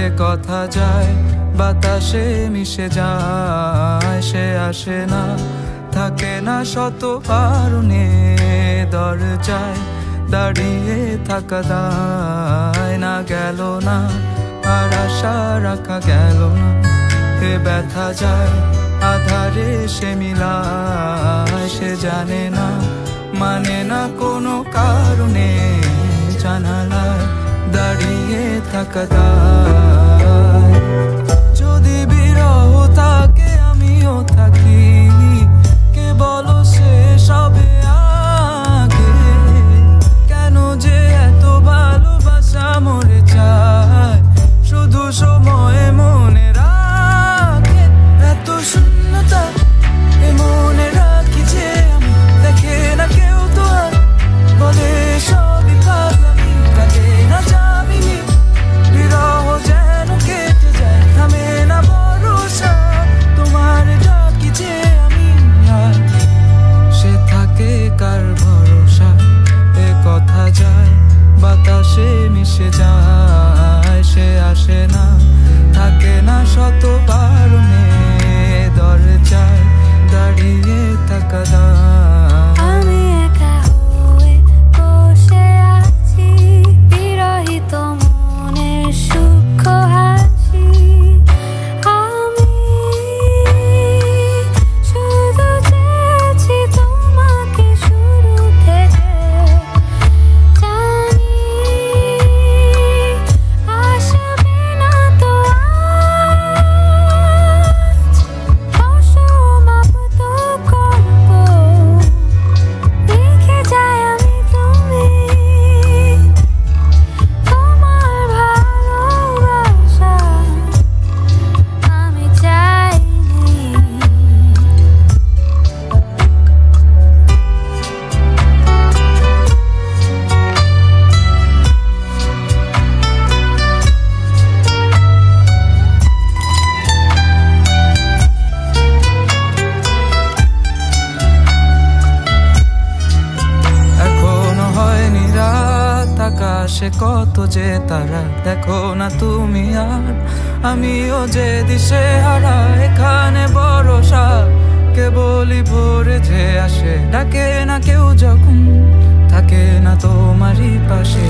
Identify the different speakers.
Speaker 1: এ কথা যায় বাতাসে মিশে যায়, সে আসে না থাকে না শত কারণে, দরজায় দাঁড়িয়ে থাকা দায় না, গেল না আর আশা রাখা গেল না। এ ব্যথা যায় আধারে সে মিলায়, সে জানে না মানে না কোনো কারণে, জানালায় দাঁড়িয়ে থাকা দায়। যদি বিরহ থাকে আমিও থাকি, কে বলো সে সবে আগে, কেন যে এত ভালোবাসা মরে যায়, শুধু সময় মনে রাখে। এত শূন্যতা এ মনে রাখি যে আমি, দেখে না কেউ তো আর, বলে সবই পাগলামি, কাটে না যাবিনি। বিরহ যেন কেটে যায়, থামে না ভরসা, তোমার ডাকি যে আমি আর, সে থাকে কার ভরসা। এ কথা যায় বাতাসে মিশে যায়, সে আসে না থাকে না শত কারণে, দরজায় দাঁড়িয়ে থাকা দায়।
Speaker 2: আমি একা হয়ে বসে আছি, বিরহিত মনের সূক্ষ্ম হাসি। আমি শুধু চেয়েছি তোমাকে শুরু থেকে, জানি আসবে না তো আজ, অসমাপ্ত গল্প লিখে যাই আমি তুমি, তোমার ভালোবাসা আমি চাইনি।
Speaker 1: এখনো হয়নি রাত, আকাশে কত যে তারা, দেখো না তুমি আর আমিও যে দিশে হারা। এখানে ভরসা কেবলই ভোরে যে আসে, ডাকে না কেউ যখন থাকে না তোমারই পাশে।